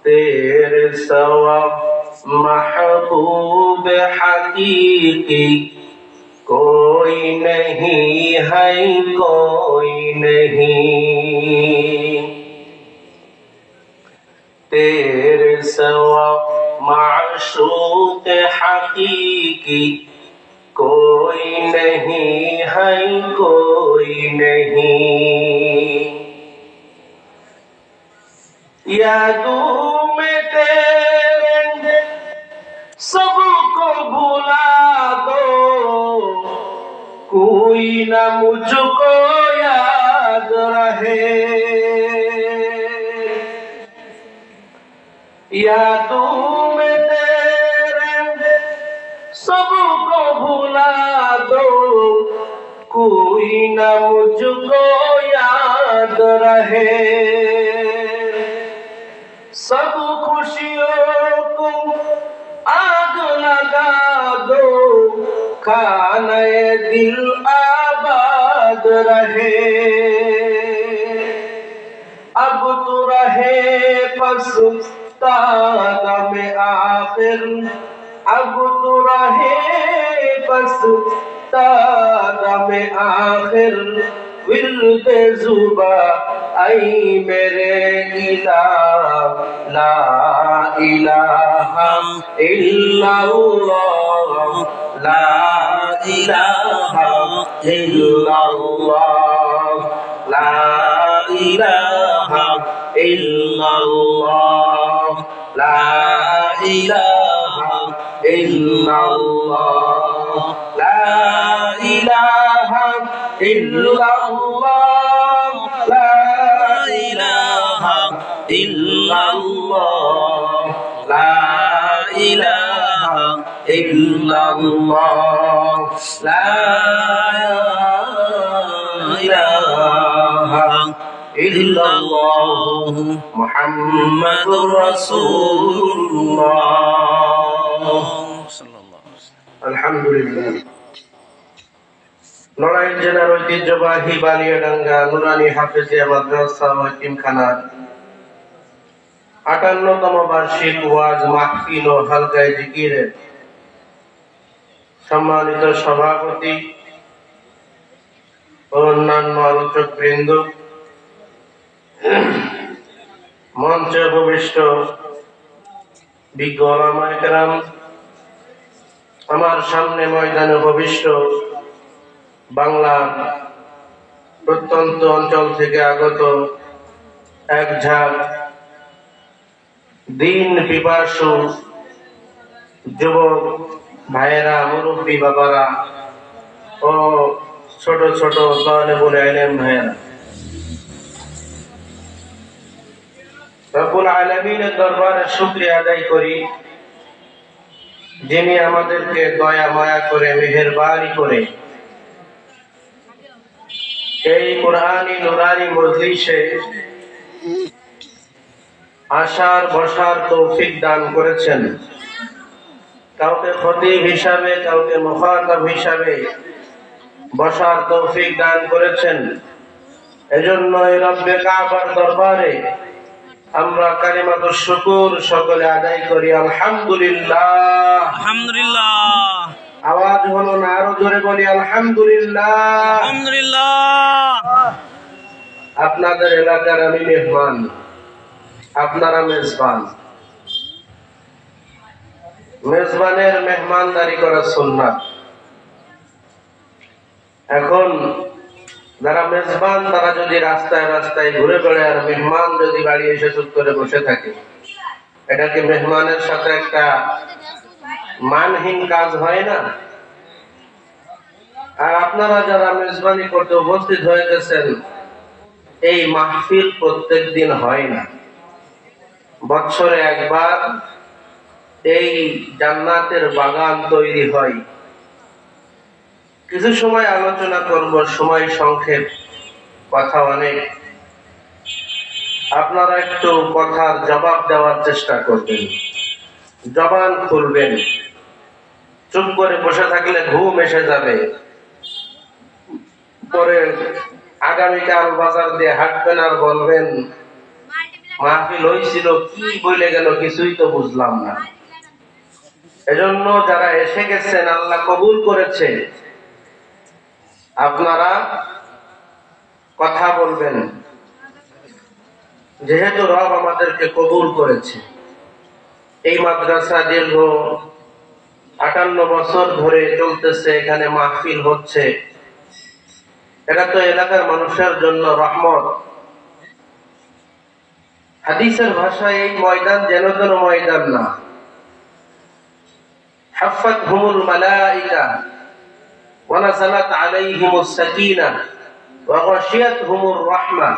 तेरे सिवा महबूब हकीकी कोई नहीं है, कोई नहीं। तेरे सिवा माशूक हकीकी कोई नहीं है, कोई नहीं। यादों में तेरे सबको भुला दो, कोई न मुझको याद रहे। यादों में तेरे सबको भुला दो, कोई न मुझको याद रहे। सब खुशियों को आग लगा दो, खाने दिल आबाद रहे। अब तो रहे पछतावा में आखिर, अब तो रहे पछतावा में आखिर। विर्दे जुबा आई मेरे इलाह, ला इलाहा इल्लल्लाह, ला इलाहा इल्लल्लाह, ला इलाहा इल्लल्लाह, ला इलाहा इल्लल्लाह, ला इलाहा इल्लल्लाह, ला इलाहा इल्लल्लाह, ला इलाहा इल्लल्लाह, ला इलाहा इल्लल्लाह, मुहम्मदुर রাসূলুল্লাহ। আলহামদুলিল্লাহ। নড়াইল জেলার ঐতিহ্যবাহী বালিয়াডাঙ্গা নুরানি হাফেজিয়া মাদ্রাসা ও এতিমখানার ৫৮তম বার্ষিক ওয়াজ মাহফিল ও হালকায়ে জিকিরের সম্মানিত সভাপতি ও অন্যান্য আলোচক বৃন্দ, মঞ্চে উপবিষ্ট বিজ্ঞ ওলামায়ে কেরাম, আমার সামনে ময়দানে উপবিষ্ট বাংলার প্রত্যন্ত অঞ্চল থেকে আগত এক ঝাঁক দিন পিপাসু যুবক ভাইয়েরা, মুরব্বী বাবারা ও ছোট ছোট তালেবুল ইলম ভাইয়েরা, রব্বুল আলামিনের দরবারে শুকরিয়া আদায় করি, যিনি আমাদেরকে দয়া মায়া করে মেহেরবানি করে এই কুরআনী নুরানি মজলিসে আসার বসার তৌফিক দান করেছেন। কাউকে খতিব হিসাবে, কাউকে মুখাতাব হিসাবে বসার তৌফিক দান করেছেন। এজন্য রব্বে কাবার দরবারে আমরা কালিমাতুশ শুকর সকলে আদায় করি আলহামদুলিল্লাহ। আলহামদুলিল্লাহ। আওয়াজ হলো না, আরো জোরে বলি আলহামদুলিল্লাহ। আলহামদুলিল্লাহ। আপনাদের এলাকার আমি মেহমান, আপনারা মেজবান। মেজবানের মেহমানদারি করা সুন্নাত। এখন যারা মেজবান তারা যদি রাস্তায় রাস্তায় ঘুরে বেড়ায় আর মেহমান যদি বাড়ি এসে চুপ করে বসে থাকে, এটা কি মেহমানের সাথে একটা মানহীন কাজ হয় না? আর আপনারা যারা মেজবানি করতে উপস্থিত হয়ে গেছেন, এই মাহফিল প্রত্যেক দিন হয় না, বছরে একবার এই জান্নাতের বাগান তৈরি হয়। কিছু সময় আলোচনা করব, সময় সংক্ষেপ, কথা অনেক। আপনারা একটু কথার জবাব দেওয়ার চেষ্টা করবেন, জবান খুলবেন। চুপ করে বসে থাকলে ঘুম এসে যাবে, পরে আগামীকাল বাজার দিয়ে হাঁটবেন আর বলবেন মাহফিল হয়েছিল, কি বলে গেল কিছুই তো বুঝলাম না। এজন্য যারা এসে গেছেন আল্লাহ কবুল করেছে, আপনারা কথা বলবেন, যেহেতু রব আমাদেরকে কবুল করেছে। এই মাদ্রাসা দীর্ঘ 58 বছর ধরে চলতেছে, এখানে মাহফিল হচ্ছে। এটা তো এলাকার মানুষের জন্য রহমত। হাদিসের ভাষায় এই ময়দান যেন তেন ময়দান না। হাফাতহুমুল মালাইকা ওয়া নাযালাত আলাইহিমুস সাকিনাহ ওয়া গাশিয়াতহুমুর রাহমাহ।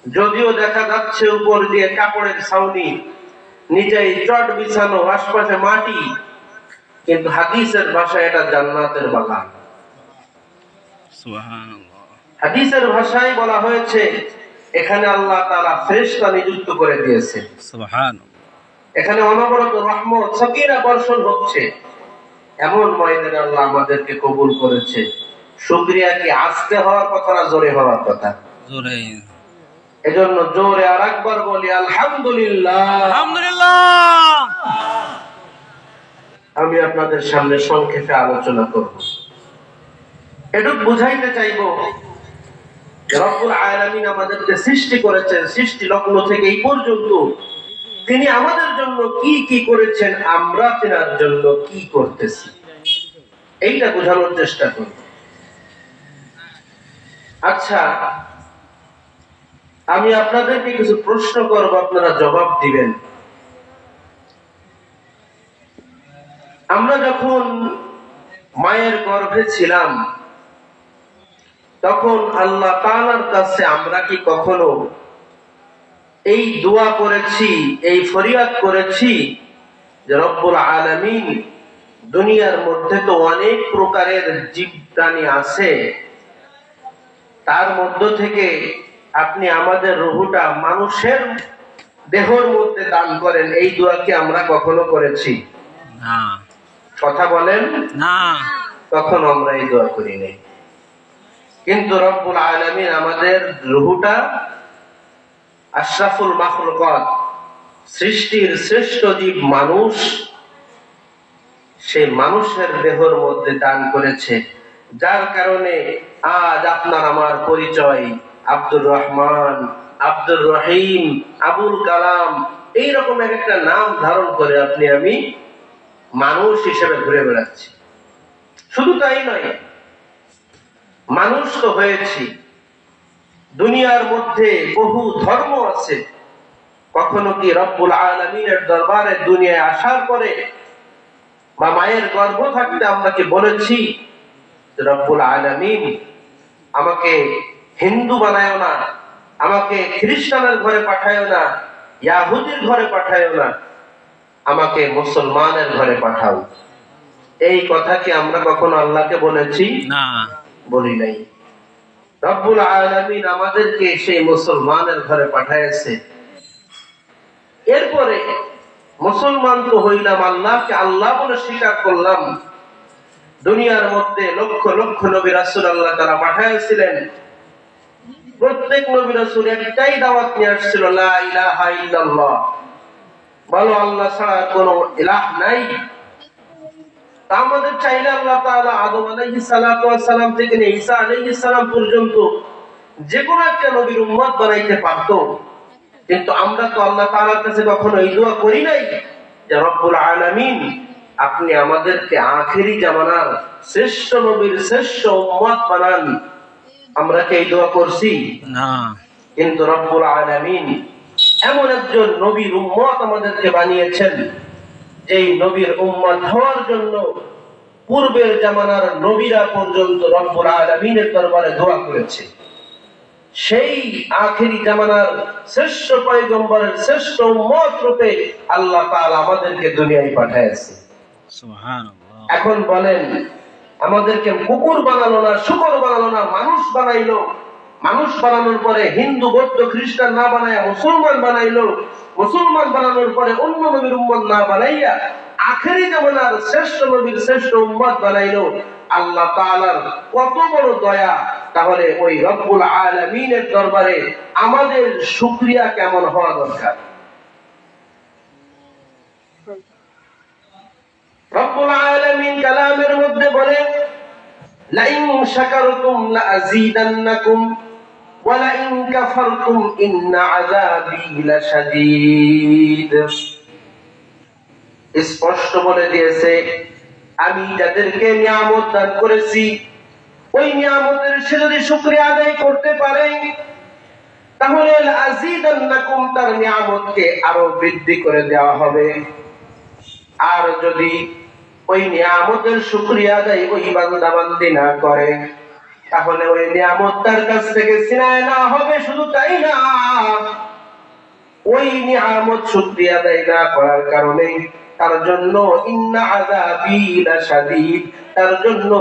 যদিও দেখা যাচ্ছে উপর দিয়ে কাপড়ের ছাউনি, নিচেই চট বিছানো, আশপাশে মাটি, কিন্তু হাদিসের ভাষায় এটা জান্নাতের বাগান। সুবহানাল্লাহ। হাদিসের ভাষায় বলা হয়েছে এখানে আল্লাহ তাআলা ফেরেশতা নিযুক্ত করে দিয়েছে। সুবহানাল্লাহ। এখানে অনবরত রহমত সাকিনা বর্ষণ হচ্ছে। এমন ময়দানে আল্লাহ আমাদেরকে কবুল করেছে। শুকরিয়া কি আস্তে হওয়ার কথা না জোরে হওয়ার কথা? জোরে। এজন্য জোরে আরেকবার বলি আলহামদুলিল্লাহ। আলহামদুলিল্লাহ। আমি আপনাদের সামনে সংক্ষেপে আলোচনা করব। এটুক বুঝাইতে চাইব, রব্বুল আলামিন আমাদেরকে সৃষ্টি করেছেন, সৃষ্টি লগ্ন থেকে এই পর্যন্ত তিনি আমাদের জন্য কি কি করেছেন, আমরা তেনার জন্য কি করতেছি, এইটা বোঝানোর চেষ্টা করব। আচ্ছা, আমি আপনাদেরকে কিছু প্রশ্ন করব, আপনারা জবাব দিবেন। আমরা যখন মায়ের গর্ভে ছিলাম, তখন আল্লাহ তাআলার কাছে আমরা কি কখনো এই দোয়া করেছি, এই ফরিয়াদ করেছি যে রব্বুল আলামিন, দুনিয়ার মধ্যে তো অনেক প্রকারের জীব প্রাণী আছে, তার মধ্য থেকে আপনি আমাদের রূহটা মানুষের দেহের মধ্যে দান করেন, এই দোয়া কি আমরা কখনো করেছি? না। কথা বলেন না। তখন আমরা এই দোয়া করি নাই। কিন্তু রব্বুল আলামিন আমাদের রূহটা আশরাফুল মাখলুকাত, সৃষ্টির শ্রেষ্ঠ জীব মানুষ, সেই মানুষের দেহের মধ্যে দান করেছে, যার কারণে আজ আপনার আমার পরিচয় আব্দুর রহমান, আব্দুর রহিম, আবুল কালাম, এইরকম একটা নাম ধারণ করে আপনি আমি মানুষ হিসেবে ঘুরে বেড়াচ্ছি। শুধু তাই নয়, মানুষ তো হয়েছি, দুনিয়ার মধ্যে বহু ধর্ম আছে। কখনো কি রব্বুল আলামিনের দরবারে দুনিয়ায় আসার পরে বা মায়ের গর্ভ থাকতে আমরা কি বলেছি রব্বুল আলামিন আমাকে হিন্দু বানায়ও না, আমাকে খ্রিস্টানের ঘরে পাঠায়ও না, ইয়াহুদির ঘরে পাঠায়ও না, আমাকে মুসলমানের ঘরে পাঠাও? এই কথা কি আমরা কখনো আল্লাহকে বলেছি? না। বলি নাই। রব্বুল আলামিন আমাদেরকে সেই মুসলমানের ঘরে পাঠাইছে। এরপরে মুসলমান তো হইলাম, আল্লাহকে আল্লাহ বলে স্বীকার করলাম। দুনিয়ার মধ্যে লক্ষ লক্ষ নবী রাসূল আল্লাহ তাআলা পাঠাইছিলেন। প্রত্যেক নবী রাসূল একটাই দাওয়াত নিয়ে আসছিল, লা ইলাহা ইল্লাল্লাহ, বলো আল্লাহ ছাড়া কোনো ইলাহ নাই। তা আমাদের চাইলে আল্লাহ তাআলা আদম আলাইহিস সালাতু ওয়াস সালাম থেকে নিয়ে ঈসা আলাইহিস সালাম পর্যন্ত যে কোনো একটা নবীর উম্মত বানাইতে পারতো, কিন্তু আমরা তো আল্লাহ তাআলার কাছে কখনো এই দোয়া করি নাই যে রব্বুল আলামিন আপনি আমাদেরকে আখেরি জামানার শ্রেষ্ঠ নবীর শ্রেষ্ঠ উম্মত বানান। আমরা কি এই দোয়া করছি? না। কিন্তু রব্বুল আলামিন এমন একজন নবীর উম্মত আমাদেরকে বানিয়েছেন, যেই নবীর উম্মত হওয়ার জন্য পূর্বের জামানার নবীরা পর্যন্ত রব্বুল আলামিনের দরবারে দোয়া করেছে। সেই আখেরি জামানার শ্রেষ্ঠ পয়গম্বরের শ্রেষ্ঠ উম্মত রূপে আল্লাহ তাআলা আমাদেরকে দুনিয়ায় পাঠিয়েছে। সুবহানাল্লাহ। এখন বলেন, আমাদেরকে কুকুর বানালো না, শূকর বানালো না, মানুষ বানাইলো। মানুষ বানানোর পরে হিন্দু, বৌদ্ধ, খ্রিস্টান না বানাইয়া মুসলমান বানাইলো। মুসলমান বানানোর পরে অন্য নবীর উম্মত না বানাইয়া আখেরি জামানার শ্রেষ্ঠ নবীর শ্রেষ্ঠ উম্মত বানাইলো। আল্লাহ তাআলার কত বড় দয়া, তাহলে ওই রব্বুল আলামিনের দরবারে আমাদের শুকরিয়া কেমন হওয়া দরকার। রব্বুল আলামিন কালামের মধ্যে বলেন, লাইন শাকারতুম লাযীদান্নাকুম ওয়া লাইন কাফারতুম ইন্না আযাবী লাশাদীদ। স্পষ্ট বলে দিয়েছে, আমি যাদেরকে নিয়ামত দান করেছি ওই নিয়ামতের সে যদি শুকরিয়া আদায় করতে পারে তাহলে লাযীদান্নাকুম, তার নিয়ামতকে আরো বৃদ্ধি করে দেওয়া হবে। আর যদি ওই নিয়ামতের শুকরিয়া আদায় ওই বান্দা বান্দি না করে তাহলে ওই নিয়ামত তার কাছ থেকে ছিনায় না হবে। শুধু তাই না, ওই নিয়ামত শুকরিয়া আদায় না করার কারণে তার জন্য ইন্না আযাবী লাশাদীদ, তার জন্য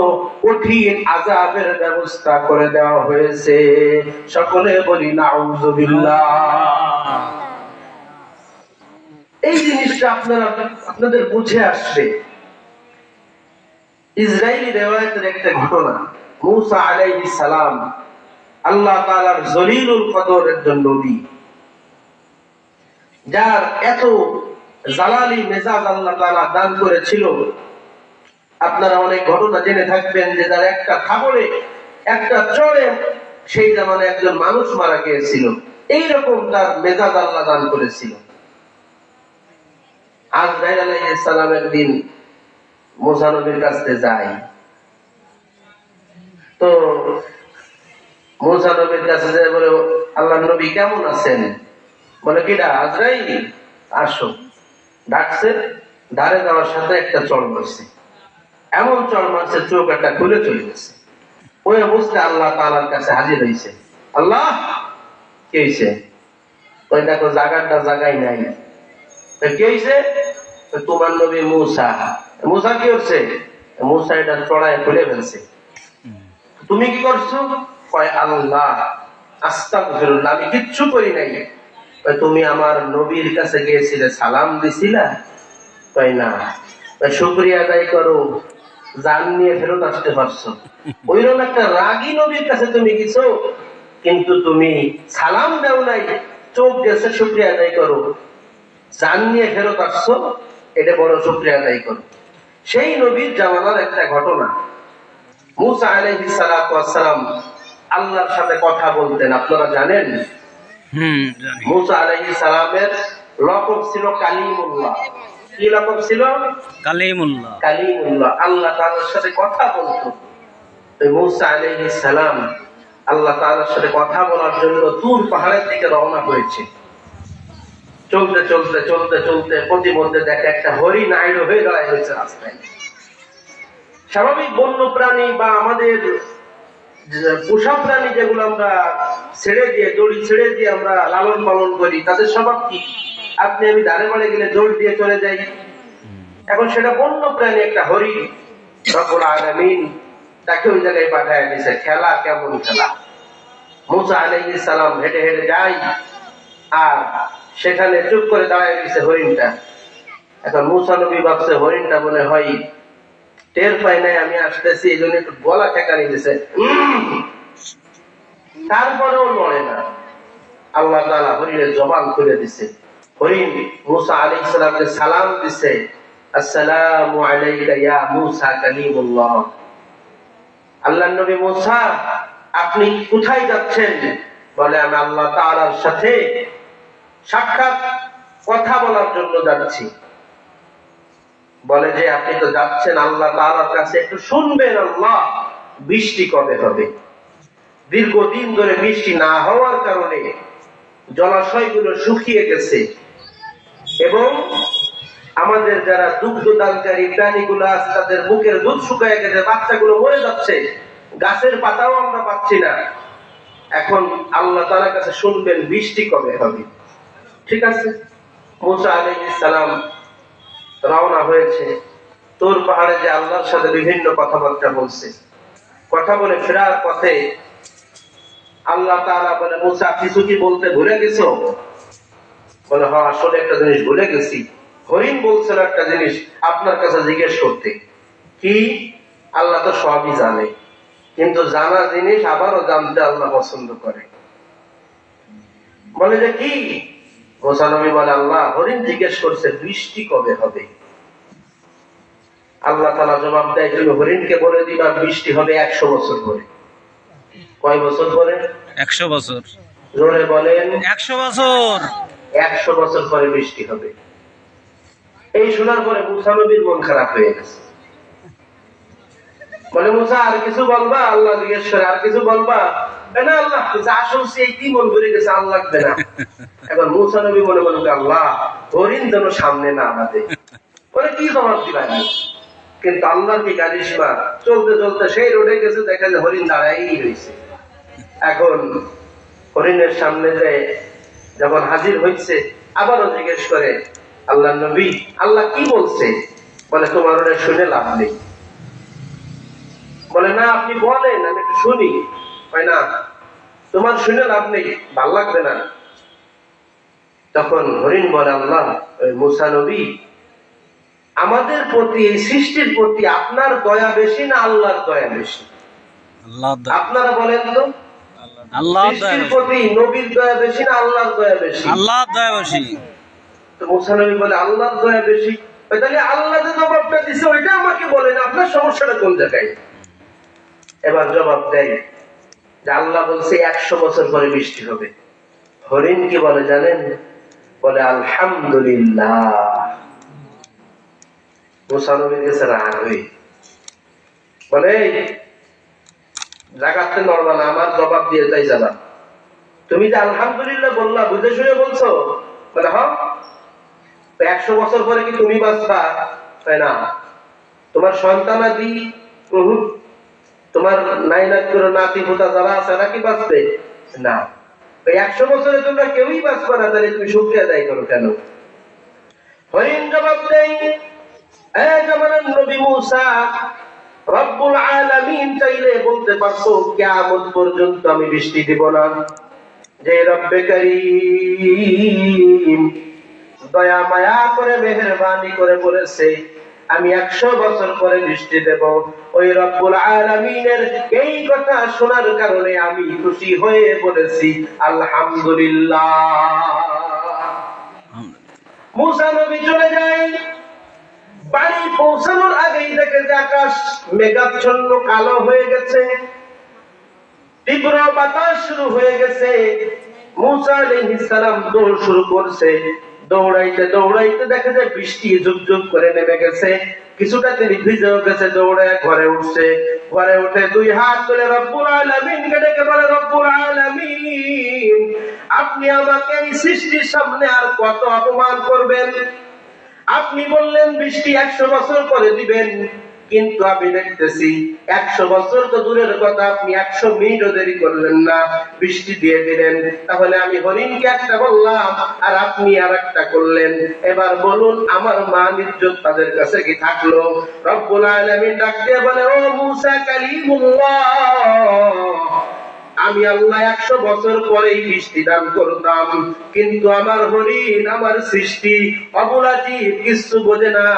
কঠিন আযাবের ব্যবস্থা করে দেওয়া হয়েছে। সকলে বলি নাউযুবিল্লাহ। এই জিনিসটা আপনাদের বুঝে আসবে। ইসরাইলি রিওয়ায়াতের একটা ঘটনা, মূসা আলাইহিস সালাম আল্লাহ তাআলার জলিলুল কদর একজন নবী, যার এত জালালি মেজাজ আল্লাহ তাআলা দান করেছিল। আপনারা অনেক ঘটনা জেনে থাকবেন যে তার একটা খাবরে, একটা চড়ে সেই জামানে একজন মানুষ মারা গিয়েছিল। এইরকম তার মেজাজ আল্লাহ দান করেছিল। আজরাইল আলাইহিস সালামের দিন মূসা নবীর কাছে যায়, তো মূসা নবীর কাছে যায়, বলে আল্লাহর নবী কেমন আছেন? বলে কিডা? আজরাইল, আসো। ডাকছে, ধারে যাওয়ার সাথে একটা চড় মারছে, এমন চড় মারছে চোখ একটা খুলে চলে গেছে। ওই বুঝতে আল্লাহ তাআলার কাছে হাজির হয়েছে। আল্লাহ, কি হয়েছে? ওই দেখো জায়গাটা জায়গায় নাই। কি হয়েছে? তোমার নবী মূসা। মূসা কি করছে? মূসা এটা চড়ায় খুলে ফেলছে। তুমি কি করছো? কয় আল্লাহ আস্তাগফিরুল্লাহ, আমি কিচ্ছু করি নাই। তুমি আমার নবীর কাছে গিয়েছিলে, সালাম দিছিলা? কয় না। শুকরিয়া আদায় করো, জান নিয়ে ফেরত আসতে পারছো। ওইরকম একটা রাগী নবীর কাছে তুমি গেছো, কিন্তু তুমি সালাম দাও নাই, চোখ গেছে, শুকরিয়া আদায় করো, জান নিয়ে ফেরত আসছো, এটা বড় শুকরিয়া আদায় করো। সেই নবীর জামানার একটা ঘটনা, মূসা আলাইহিস সালাতু ওয়াস সালাম আল্লাহর সাথে কথা বলতেন। আপনারা জানেন জানি। মূসা আলাইহিস সালামের লকব ছিল কালিমুল্লাহ। কি লকব ছিল? কালিমুল্লাহ। কালিমুল্লাহ। আল্লাহ তাআলার সাথে কথা বলতো। তো মূসা আলাইহিস সালাম আল্লাহ তাআলার সাথে কথা বলার জন্য তুর পাহাড়ের দিকে রওনা হয়েছে। চলতে চলতে চলতে চলতে প্রতিমধ্যে দেখে একটা হরিণ আইড় হয়ে দাঁড়ায় হয়েছে রাস্তায়। স্বাভাবিক বন্য প্রাণী বা আমাদের পোষা প্রাণী যেগুলো আমরা ছেড়ে দিয়ে, দড়ি ছেড়ে দিয়ে আমরা লালন পালন করি, তাদের স্বভাব কি? আপনি আমি ধারে বাড়ে গেলে দৌড় দিয়ে চলে যাই। এখন সেটা বন্য প্রাণী, একটা হরিণ। রব্বুল আলামিন তাকে ওই জায়গায় পাঠায় দিয়েছে। খেলা কেমন খেলা! মূসা আলাইহিস সালাম হেঁটে হেঁটে যায়, আর সেখানে চুপ করে দাঁড়ায় দিয়েছে হরিণটা। এখন মূসা নবী ভাবছে হরিণটা মনে হয় টের পাই নাই আমি আসতেছি, এই জন্য একটু গলা ঠেকানি দিছে। তারপরেও নড়ে না। আল্লাহ তাআলা হরিণের জবান খুলে দিছে। হরিণ মূসা আলাইহিস সালামকে সালাম দিছে, আসসালামু আলাইকা ইয়া মূসা কালিমুল্লাহ। আল্লাহর নবী মূসা, আপনি কোথায় যাচ্ছেন? বলে আমি আল্লাহ তাআলার সাথে সাক্ষাৎ কথা বলার জন্য যাচ্ছি। বলে যে আপনি তো যাচ্ছেন আল্লাহ তাআলার কাছে, একটু শুনবেন আল্লাহ বৃষ্টি কবে হবে। দীর্ঘদিন ধরে বৃষ্টি না হওয়ার কারণে জলাশয়গুলো শুকিয়ে গেছে এবং আমাদের যারা দুগ্ধ দানকারী প্রাণীগুলো আছে তাদের বুকের দুধ শুকিয়ে গেছে, বাচ্চাগুলো মরে যাচ্ছে, গাছের পাতাও আমরা পাচ্ছি না। এখন আল্লাহ তাআলার কাছে শুনবেন বৃষ্টি কবে হবে। ঠিক আছে, মূসা আলাইহিস সালাম রওনা হয়েছে। তোর পাহাড়ে যে আল্লাহর সাথে বিভিন্ন কথাবার্তা বলছে। কথা বলে ফেরার পথে আল্লাহ তাআলা বলে, মূসা কিছু কি বলতে ভুলে গেছো? বলে হ্যাঁ, আসলে একটা জিনিস ভুলে গেছি। হরিণ বলছিল একটা জিনিস আপনার কাছে জিজ্ঞেস করতে। কি? আল্লাহ তো সবই জানে। কিন্তু জানা জিনিস আবারও জানতে আল্লাহ পছন্দ করে। বলে যে কি? মুসা নবী বলে, আল্লাহ হরিণ জিজ্ঞেস করছে বৃষ্টি কবে হবে। আল্লাহ তাআলা জবাব দেয়, তুমি হরিণকে বলে দিবা বৃষ্টি হবে 100 বছর পরে। কয় বছর পরে? 100 বছর। জোরে বলেন। 100 বছর। 100 বছর পরে বৃষ্টি হবে। এই শোনার পরে মুসা নবীর মন খারাপ হয়ে গেছে। বলে, মুসা আর কিছু বলবা? আল্লাহ জিজ্ঞেস করে, আর কিছু বলবা? না আল্লাহ, যা শুনছি এই মন ভরে গেছে, আর লাগবে না। এখন মুসা নবী মনে মনে, আল্লাহ হরিণ যেন সামনে না আমাদের। বলে কি জবাব দিবা? কিন্তু আল্লাহ কি কারিশমা, চলতে চলতে সেই রোডে গেছে, দেখা যায় হরিণ দাঁড়াই রয়েছে। এখন হরিণের সামনে যে যখন হাজির হয়েছে, আবারও জিজ্ঞেস করে, আল্লাহ নবী, আল্লাহ কি বলছে? বলে, তোমার ওটা শুনে লাভ নেই। বলে, না আপনি বলেন, আমি একটু শুনি। হয় না, তোমার শুনে লাভ নেই, ভাল লাগবে না। তখন হরিণ বলে, আল্লাহ মুসা নবী, আমাদের প্রতি, এই সৃষ্টির প্রতি আপনার দয়া বেশি না আল্লাহর দয়া বেশি? আপনারা বলেন তো, সৃষ্টির প্রতি নবীর দয়া বেশি না আল্লাহর দয়া বেশি? আল্লাহর দয়া বেশি। তো মুসা নবী বলে, আল্লাহর দয়া বেশি। তাহলে আল্লাহ যে জবাবটা দিছে ওইটা আমাকে বলেন, আপনার সমস্যাটা কোন জায়গায়? এবার জবাব দেয় যে আল্লাহ বলছে 100 বছর পরে বৃষ্টি হবে। হরিণ কি বলে জানেন? বলে, আলহামদুলিল্লাহ। মুসা নবীর কাছে রাগ হই, বলে, জাগাতে নড়বা না, আমার জবাব দিয়ে তাই যাবা। তুমি যে আলহামদুলিল্লাহ বললা, বুঝে শুনে বলছো? বলে, হ্যাঁ। 100 বছর পরে কি তুমি বাঁচবা? তাই না, তোমার সন্তানাদি, তোমার নাতি পোতা যারা আছে নাকি বাঁচবে না? 100 বছরে তোমরা কেউই বাঁচবে না, তাহলে তুমি শুকরিয়া আদায় করো কেন? হরিণ জবাব দেয়, জামানার নবী মুসা, রব্বুল আলামিন চাইলে বলতে পারতো কিয়ামত পর্যন্ত আমি বৃষ্টি দিব না। যে রব্বে কারীম দয়া মায়া করে মেহেরবানি করে বলেছে আমি 100 বছর পরে বৃষ্টি দেব, ওই রব্বুল আলামিনের এই কথা শোনার কারণে আমি খুশি হয়ে বলেছি আলহামদুলিল্লাহ। মুসা নবী চলে যায়। বাড়ি পৌঁছানোর আগেই দেখে যে আকাশ মেঘাচ্ছন্ন কালো হয়ে গেছে, তীব্র বাতাস শুরু হয়ে গেছে। মুসা আলাইহিস সালাম দৌড় শুরু করছে। দৌড়াইতে দৌড়াইতে দেখে যে বৃষ্টি ঝুপ ঝুপ করে নেমে গেছে। কিছুটা তিনি ভিজেও গেছে। দৌড়ে ঘরে উঠছে। ঘরে উঠে 2 হাত তুলে রব্বুল আলামিনকে ডেকে বলে, রব্বুল আলামিন, আপনি আমাকে এই সৃষ্টির সামনে আর কত অপমান করবেন? আপনি বললেন বৃষ্টি 100 বছর পরে দিবেন, কিন্তু আমি দেখতেছি 100 বছর তো দূরের কথা, আপনি 100 মিনিটও দেরি করলেন না, বৃষ্টি দিয়ে দিলেন। তাহলে আমি হরিণকে একটা বললাম আর আপনি আর একটা করলেন। এবার বলুন আমার মান ইজ্জত তাদের কাছে কি থাকলো? রব্বুল আলামিন ডাক দিয়ে বলে, ও মুসা কালিমুল্লাহ, আমি আল্লাহ 100 বছর পরেই বৃষ্টি দান করতাম, কিন্তু আমার হরিণ, আমার সৃষ্টি অবলাজি কিছু বোঝে না।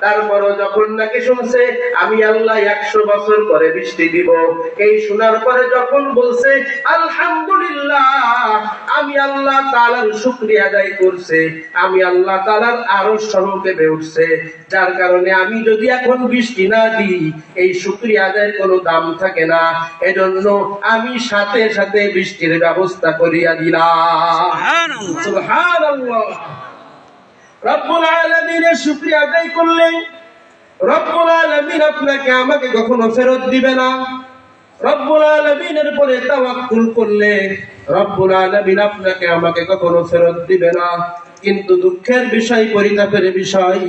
তারপরও যখন নাকি শুনছে আমি আল্লাহ 100 বছর পরে বৃষ্টি দিব, এই শোনার পরে যখন বলছে আলহামদুলিল্লাহ, আমি আল্লাহ তাআলার শুকরিয়া আদায় করছে, আমি আল্লাহ তাআলার আরশ সহ কেঁপে উঠছে। যার কারণে আমি যদি এখন বৃষ্টি না দিই, এই শুকরিয়া আদায়ের কোনো দাম থাকে না। এজন্য আমি সাথে সাথে বৃষ্টির ব্যবস্থা করিয়া দিলাম। সুবহানাল্লাহ। রব্বুল আলামিনের শুকরিয়া আদায় করলে রব্বুল আলামিন আপনাকে আমাকে কখনো ফেরত দিবে না। রব্বুল আলামিনের উপরে তাওয়াক্কুল করলে রব্বুল আলামিন আপনাকে আমাকে কখনো ফেরত দিবে না। কিন্তু দুঃখের বিষয়, পরিতাপের বিষয়,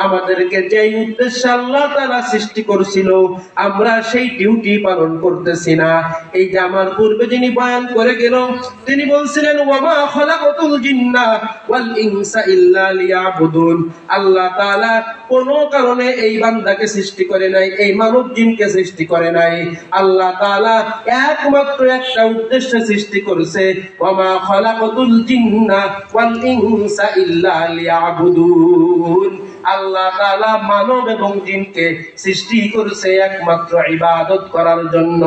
আমাদেরকে যেই উদ্দেশ্যে আল্লাহ তাআলা সৃষ্টি করেছিল আমরা সেই ডিউটি পালন করতেছি না। এই যে আমার পূর্বে যিনি বয়ান করে গেল, তিনি বলছিলেন ওয়ামা খালাকাতুল জিন্না ওয়াল ইনসা ইল্লা লিয়াবুদুন। আল্লাহ তাআলা কোন কারণে এই বান্দাকে সৃষ্টি করে নাই, এই মানব জিনকে সৃষ্টি করে নাই। আল্লাহ তাআলা একমাত্র একটা উদ্দেশ্যে সৃষ্টি করেছে, ওয়ামা খালাকাতুল জিন্না ওয়াল ইনসা ইল্লা লিয়াবুদুন। আল্লাহ তাআলা মানব এবং জিনকে সৃষ্টি করেছে একমাত্র ইবাদত করার জন্য।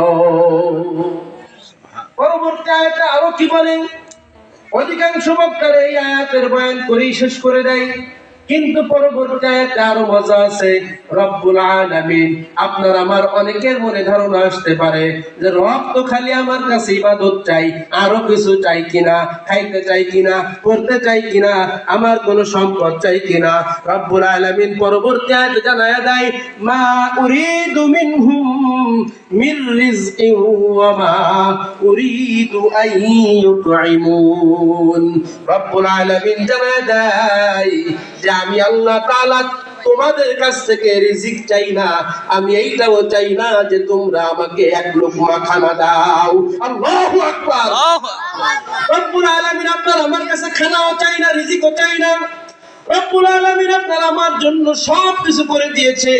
পরবর্তী আয়াতে আরো কি বলেন? অধিকাংশ বক্তারা এই আয়াতের বয়ান করেই শেষ করে দেয়, কিন্তু পরবর্তী আয়াতে আরো মজা আছে। রব্বুল আলামিন, আপনার আমার অনেকের মনে ধারণা আসতে পারে যে রব তো খালি আমার কাছে ইবাদত চাই, আরো কিছু চাই কিনা, খাইতে চাই কিনা, পড়তে চাই কিনা, আমার কোনো সম্পদ চাই কিনা। রব্বুল আলামিন পরবর্তী আয়াতে জানায়া দেয়, মা উরিদু মিনহুম মির রিজকিন ওয়া মা উরিদু আন ইউতঈমুন। রব্বুল আলামিন জানায়া দেয় যে আমি আল্লাহ তাআলা তোমাদের কাছ থেকে রিজিক চাই না, আমি এইটাও চাই না যে তোমরা আমাকে এক লোকমা খানা দাও। আল্লাহু আকবার। রব্বুল আলামিন আপনার আমার কাছে খানাও চাই না, রিজিকও চাই না। রব্বুল আলামিন আপনার আমার জন্য সব কিছু করে দিয়েছে।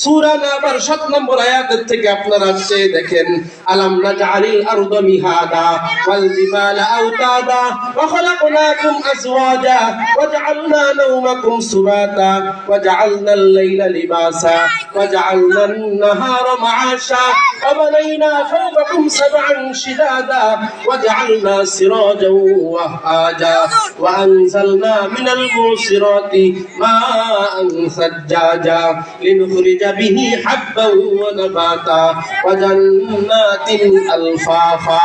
সূরা নাবার 7 নম্বর আয়াত থেকে আপনারা আসছে দেখেন, আলাম নাজআলিল আরদা মিহাদা ওয়াল জিবালা আওতাদা ওয়া খালাকনাকুম আজওয়াজা ওয়া জাআলনা নাওমাকুম সুবাতা ওয়া জাআলনাল লাইলা লিবাসা ওয়া জাআলনান নাহারা মাআশা ওয়া বানাইনা ফাওকাকুম সাবআন শিদাদা ওয়া জাআলনা সিরাজাও ওয়া হাজা ওয়া আনজালনা মিনাল মুসিরাতি মাআন সাজ্জাজা লিনুখরিজা বিহি হাব্বান ওয়া নাবাতা ওয়া জান্নাতিন আলফাফা।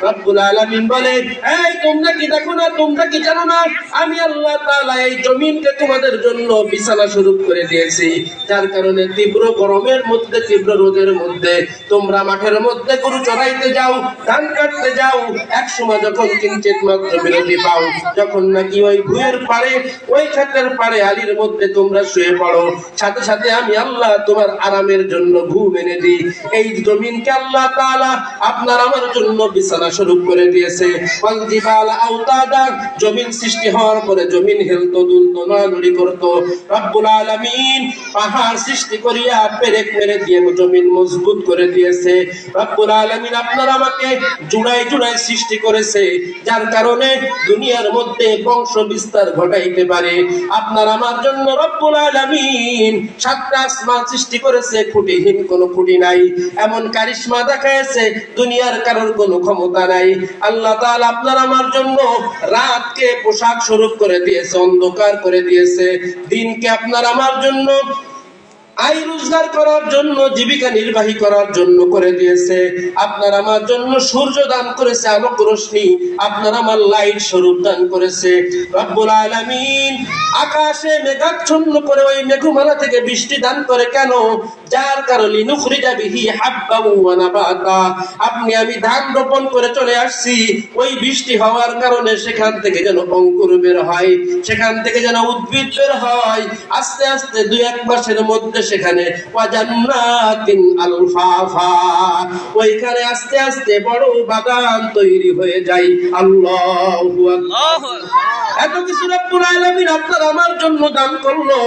রব্বুল আলামিন বলে, এই তোমরা কি দেখো না, তোমরা কি জানো না, আমি আল্লাহ তাআলা এই জমিনকে তোমাদের জন্য বিছানা স্বরূপ করে দিয়েছি, যার কারণে তীব্র গরমের মধ্যে, তীব্র রোদের মধ্যে তোমরা মাঠের মধ্যে গরু চড়াইতে যাও, ধান কাটতে যাও, এক সময় যখন কিঞ্চিত মাত্র বিরতি পাও, যখন নাকি ওই ভুঁইয়ের পাড়ে, ওই ক্ষেতের পাড়ে আলির মধ্যে তোমরা শুয়ে পড়ো, সাথে সাথে আমি আল্লাহ তোমার আরামের জন্য ঘুম এনে দিই। এই জমিনকে আল্লাহ তাআলা আপনার আমার জন্য বিছানা স্বরূপ করে দিয়েছে। ওয়াল জিবালা আওতাদা, জমিন সৃষ্টি হওয়ার পরে জমিন হেলতো, দুলতো, নড়ানড়ি করতো। রব্বুল আলামিন পাহাড় সৃষ্টি করিয়া পেরেক মেরে দিয়ে জমিন মজবুত করে দিয়েছে। রব্বুল আলামিন আপনার আমাকে জুড়াই জুড়াই সৃষ্টি করেছে, যার কারণে দুনিয়ার মধ্যে বংশ বিস্তার ঘটাইতে পারে। আপনার আমার জন্য রব্বুল আলামিন 7টা আসমান সৃষ্টি করেছে, খুঁটিহীন কোনো খুঁটি নাই, এমন কারিশমা দেখাইছে দুনিয়ার কারোর কোনো ক্ষমতা নাই। আল্লাহ তাআলা আপনার আমার জন্য রাতকে পোশাক স্বরূপ করে দিয়েছে, অন্ধকার করে দিয়েছে, দিনকে আপনার আমার জন্য আয় রোজগার করার জন্য, জীবিকা নির্বাহী করার জন্য করে দিয়েছে। আপনার আমার জন্য সূর্য দান করেছে আলোক রশ্মি, আপনার আমার লাইট স্বরূপ দান করেছে। রব্বুল আলামিন আকাশে মেঘাচ্ছন্ন করে ওই মেঘমালা থেকে বৃষ্টি দান করে কেন? যার কারণে নুখরিজা বিহি হাব্বা ওয়া নাবাতা, আপনি আমি ধান রোপণ করে চলে আসছি, ওই বৃষ্টি হওয়ার কারণে সেখান থেকে যেন অঙ্কুর বের হয়, সেখান থেকে যেন উদ্ভিদ বের হয়, আস্তে আস্তে 2-1 মাসের মধ্যে সেখানে ওয়া জান্নাতিন আলফাফা, ওইখানে আস্তে আস্তে বড় বাগান তৈরি হয়ে যায়। আল্লাহু আকবার। এত কিছু রব্বুল আলামিন আপনার আমার জন্য দান করলো।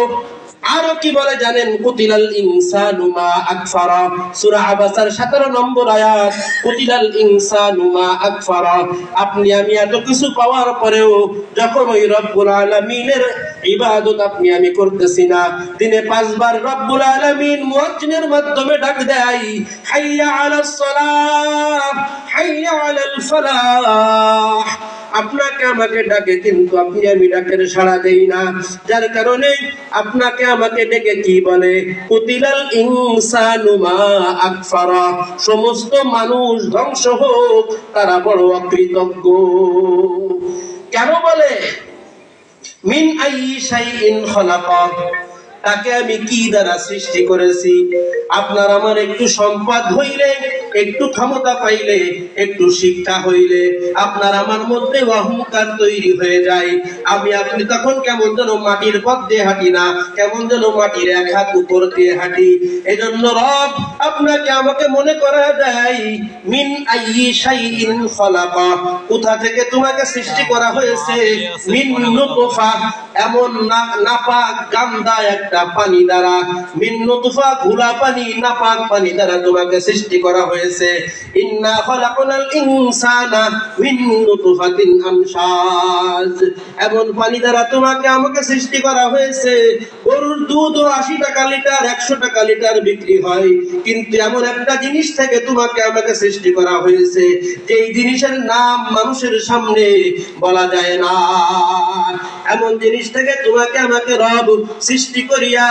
আরো কি বলে জানেন? কুতিলাল ইনসানু মা আকফারা, সূরা আবাসার 17 নম্বর আয়াত। কুতিলাল ইনসানু মা আকফারা, আপনি আমি এত কিছু পাওয়ার পরেও যখন ওই রব্বুল আলামিনের ইবাদত আপনি আমি করতেছি না, দিনে 5 বার রব্বুল আলামিন মুয়াজ্জিনের মাধ্যমে ডাক দেয়, হাইয়া আলাস সালাহ, হাইয়া আলাল ফালাহ, আপনাকে আমাকে ডাকে, কিন্তু আপনি আমি ডাকের সাড়া দেই না, যার কারণে আপনাকে আমাকে ডেকে কি বলে? কুতিলাল ইনসানু মা আকফারা, সমস্ত মানুষ ধ্বংস হোক, তারা বড় অকৃতজ্ঞ। কেন বলে? মিন আইয়ি শাইইন খালাকা, তাকে আমি কি দ্বারা সৃষ্টি করেছি? আপনার আমার একটু সম্পদ হইলে, একটু ক্ষমতা পাইলে, একটু শিক্ষা হইলে আপনার আমার মধ্যে অহংকার তৈরি হয়ে যায়। আমি আপনি তখন কেমন যেন মাটির পথ দিয়ে হাঁটি না, কেমন যেন মাটির 1 হাত উপর দিয়ে হাঁটি। এজন্য রব আপনাকে আমাকে মনে করা দেয়, মিন আইয়ি শাইইন খালাকা, কোথা থেকে তোমাকে সৃষ্টি করা হয়েছে? মিন নুতফা, এমন নাপাক গান্দা একটা পানি দ্বারা, মিন নুতফা ঘোলা পানি, নাপাক পানি দ্বারা তোমাকে সৃষ্টি করা হয়েছে। ইন্না খলাকনাল ইনসানা মিন নুতফাতিন আমশাজ, এমন পানি দ্বারা তোমাকে আমাকে সৃষ্টি করা হয়েছে। গরুর দুধ 80 টাকা লিটার, 100 টাকা লিটার বিক্রি হয়, কিন্তু এমন একটা জিনিস থেকে তোমাকে আমাকে সৃষ্টি করা হয়েছে যেই জিনিসের নাম মানুষের সামনে বলা যায় না। এমন জিনিস থেকে তোমাকে আমাকে রব সৃষ্টি করিয়া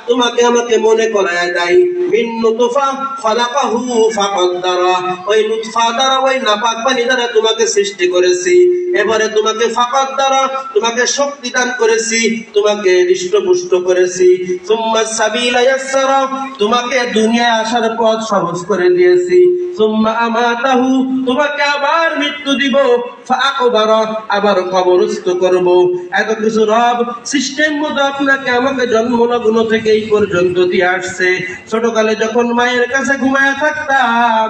তোমাকে আমাকে মনে করায় দেয়। মিন নুতফা খলাকাহু ফাকদ্দারা, ওই নুতফা দ্বারা, ওই নাপাক পানি দ্বারা তোমাকে সৃষ্টি করেছি। এবারে তোমাকে ফাকদ্দারা, তোমাকে শক্তি দান করেছি, তোমাকে হৃষ্টপুষ্ট করেছি। সুম্মা সাবিলা ইয়াসসারা, তোমাকে দুনিয়ায় আসার পথ সহজ করে দিয়েছি। সুম্মা আমাতাহু, তোমাকে আবার মৃত্যু দিব। ফাআকবারা, আবার কবরস্থ করব। এত কিছু রব সিস্টেম মতো আপনাকে আমাকে জন্মলগ্ন থেকে এই পর্যন্ত দিয়ে আসছে। ছোটকালে যখন মায়ের কাছে ঘুমায়া থাকতাম,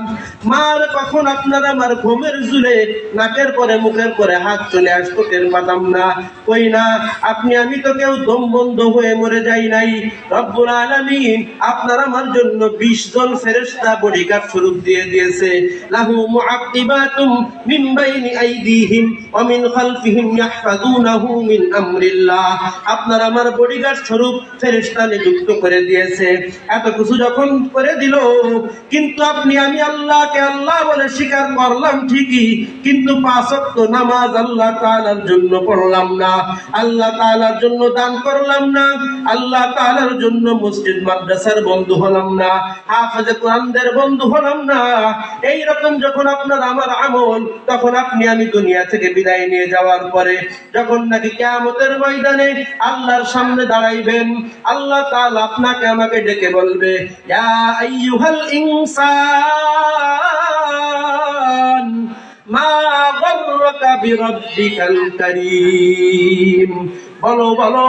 মার কখন আপনার আমার ঘুমের ঝুলে নাকের পরে মুখের পরে হাত চলে আসতো টের পাতাম না। কই না, আপনি আমি তো কেউ দম বন্ধ হয়ে মরে যাই নাই। রব্বুল আলামিন আপনার আমার জন্য 20 জন ফেরেশতা বডিগার্ড স্বরূপ দিয়ে দিয়েছে। লাহু মুআক্কিবাতুম মিন বাইনি আইদিহিম ওয়া মিন খালফিহিম ইয়াহফাযুনাহু মিন আমরিল্লাহ, আপনার আমার বডিগার্ড স্বরূপ ফেরেশতা নিযুক্ত করে দিয়েছে। এত কিছু যখন করে দিল, কিন্তু আপনি আমি আল্লাহকে আল্লাহ বলে স্বীকার করলাম ঠিকই, কিন্তু 5 ওয়াক্ত নামাজ আল্লাহ তাআলার জন্য পড়লাম না, আল্লাহ তাআলার জন্য দান করলাম না, আল্লাহ তাআলার জন্য মসজিদ মাদ্রাসার বন্ধু হলাম না, হাফেজে কোরআনদের বন্ধু হলাম না। এই রকম যখন আপনার আমার আমল, তখন আপনি আমি দুনিয়া থেকে বিদায় নিয়ে যাওয়ার পরে যখন নাকি কিয়ামতের ময়দানে আল্লাহর সামনে দাঁড়াইবেন, আল্লাহ তাআলা আপনাকে আমাকে ডেকে বলবে, ইয়া আইয়ুহাল ইনসান মা গররাকা বিরাব্বিকাল কারীম, বলো বলো,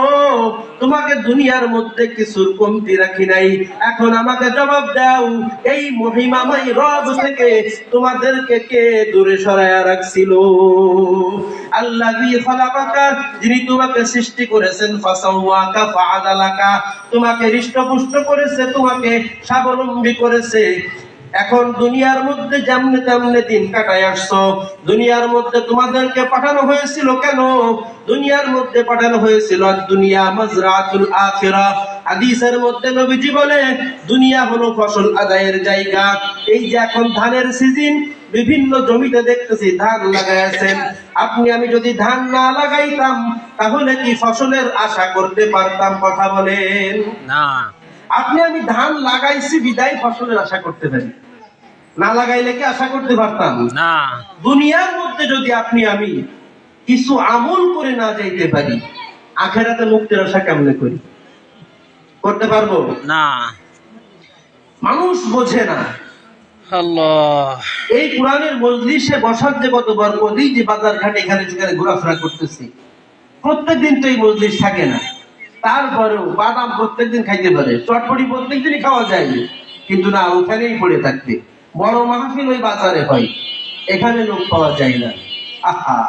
তোমাকে দুনিয়ার মধ্যে কিছুর কমতি রাখি নাই, এখন আমাকে জবাব দাও, এই মহিমাময় রব থেকে তোমাদেরকে কে দূরে সরায়া রাখছিল? আল্লাযী খলাকাকা, যিনি তোমাকে সৃষ্টি করেছেন, ফাসাওয়াকা ফাআদালাকা, তোমাকে হৃষ্টপুষ্ট করেছে, তোমাকে স্বাবলম্বী করেছে। এখন দুনিয়ার মধ্যে যেমনে তেমনে দিন কাটায় আসছো, দুনিয়ার মধ্যে তোমাদেরকে পাঠানো হয়েছিল কেন? দুনিয়ার মধ্যে পাঠানো হয়েছিল দুনিয়া মাজরাতুল আখিরা। হাদিসের মধ্যে নবীজি বলে, দুনিয়া হলো ফসল আদায়ের জায়গা। এই যে এখন ধানের সিজন, বিভিন্ন জমিতে দেখতেছি ধান লাগাইছেন, আপনি আমি যদি ধান না লাগাইতাম তাহলে কি ফসলের আশা করতে পারতাম? কথা বলেন না। আপনি আমি ধান লাগাইছি বিদায় ফসলের আশা করতে পারি, না লাগাইলে কি আশা করতে পারতাম? না। দুনিয়ার মধ্যে যদি আপনি আমি কিছু আমল করে না যাইতে পারি, আখেরাতে মুক্তির আশা কেমনে করি? করতে পারবো না। মানুষ বোঝে না। আল্লাহ, এই কোরআনের মজলিসে বসার যে কত বরকত, এই যে বাজার ঘাটে এখানে সেখানে ঘোরাফেরা করতেছি, প্রত্যেকদিন তো এই মজলিস থাকে না। তারপরেও বাদাম প্রত্যেকদিন খাইতে পারে, চটপটি প্রত্যেকদিনই খাওয়া যায়, কিন্তু না, ওখানেই পড়ে থাকতে। বড় মাহফিল ওই বাজারে হয়, এখানে লোক পাওয়া যায় না। আহা,